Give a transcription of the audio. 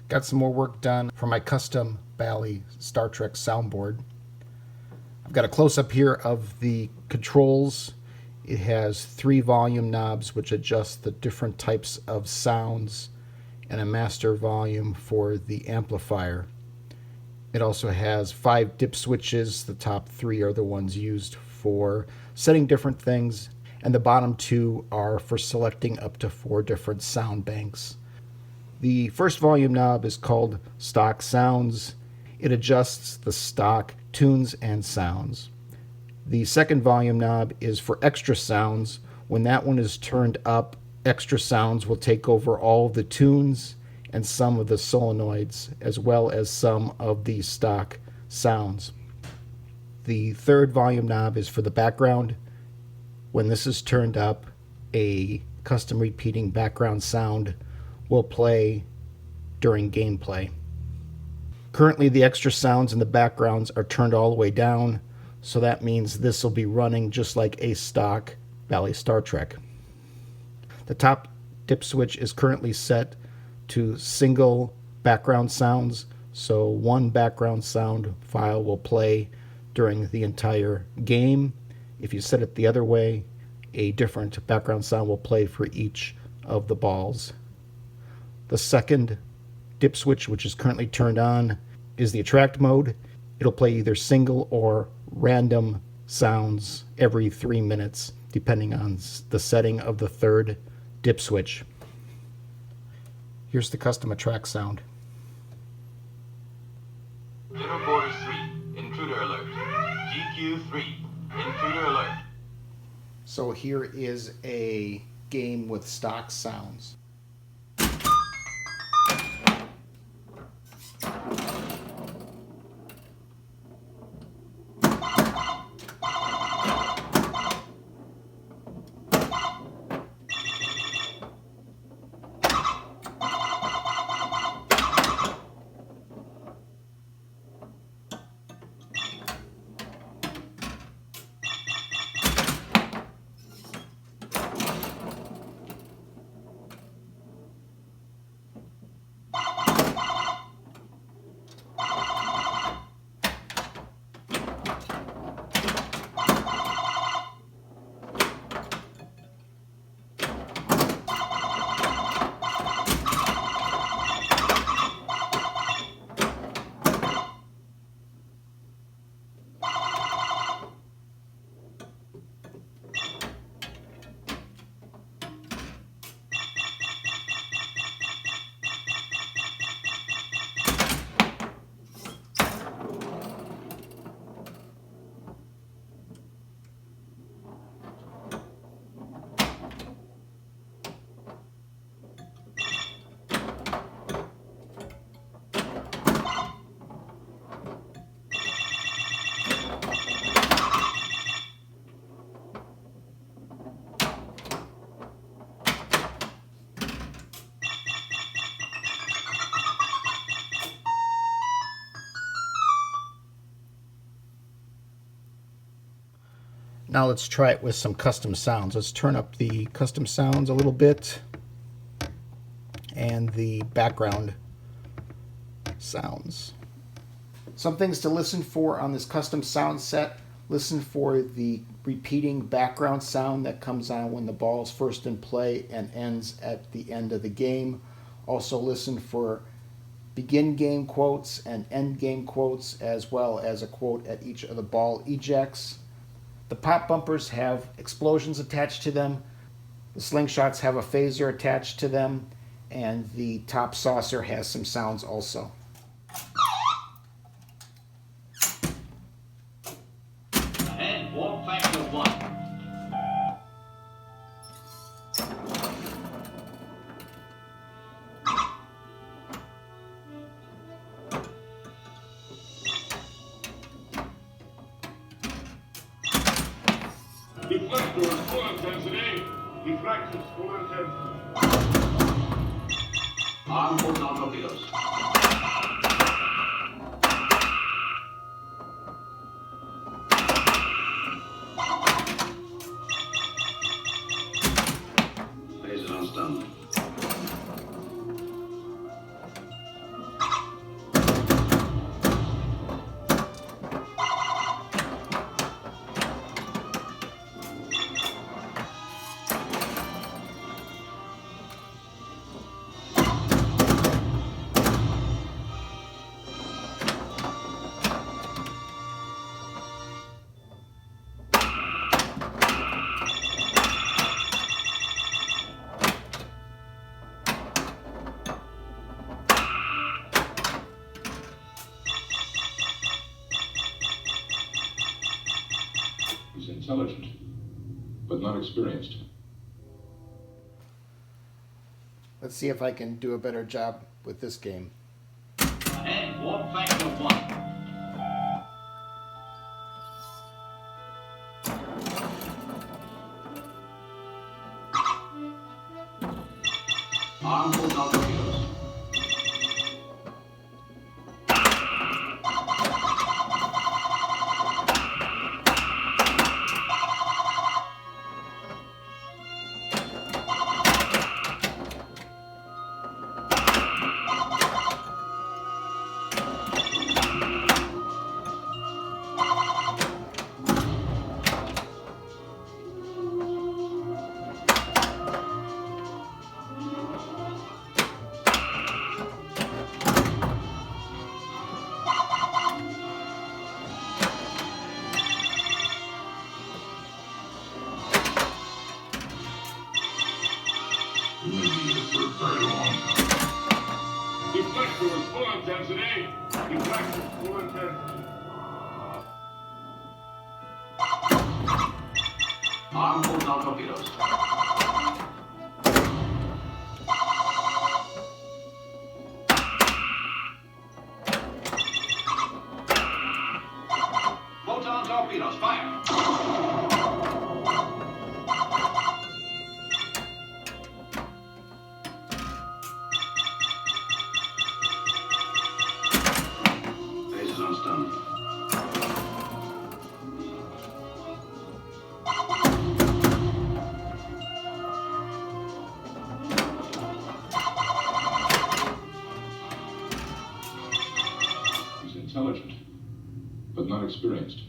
Got some more work done for my custom Bally Star Trek soundboard. I've got a close-up here of the controls. It has 3 volume knobs which adjust the different types of sounds and a master volume for the amplifier. It also has 5 dip switches. The top 3 are the ones used for setting different things, and the bottom 2 are for selecting up to 4 different sound banks. The first volume knob is called Stock Sounds. It adjusts the stock tunes and sounds. The second volume knob is for extra sounds. When that one is turned up, extra sounds will take over all the tunes and some of the solenoids, as well as some of the stock sounds. The third volume knob is for the background. When this is turned up, a custom repeating background sound will play during gameplay. Currently, the extra sounds in the backgrounds are turned all the way down, so that means this will be running just like a stock Bally Star Trek. The top dip switch is currently set to single background sounds, so one background sound file will play during the entire game. If you set it the other way, a different background sound will play for each of the balls. The second dip switch, which is currently turned on, is the attract mode. It'll play either single or random sounds every 3 minutes, depending on the setting of the third dip switch. Here's the custom attract sound. Dinner Borders 3, intruder alert. GQ 3, intruder alert. So here is a game with stock sounds. Now let's try it with some custom sounds. Let's turn up the custom sounds a little bit and the background sounds. Some things to listen for on this custom sound set. Listen for the repeating background sound that comes on when the ball is first in play and ends at the end of the game. Also listen for begin game quotes and end game quotes, as well as a quote at each of the ball ejects. The pop bumpers have explosions attached to them. The slingshots have a phaser attached to them. And the top saucer has some sounds also. And warp factor 1. Deflectors full intensity. Deflectors full intensity. Arm for non-torpedoes. Phasers on stun. intelligent, but not experienced. Let's see if I can do a better job with this game. And warp factor 1. Arm full torpedoes. Deflector is full intensity. Deflector full intensity. Arm full torpedoes. Photon torpedoes, fire! Bases on stun. He's intelligent, but not experienced.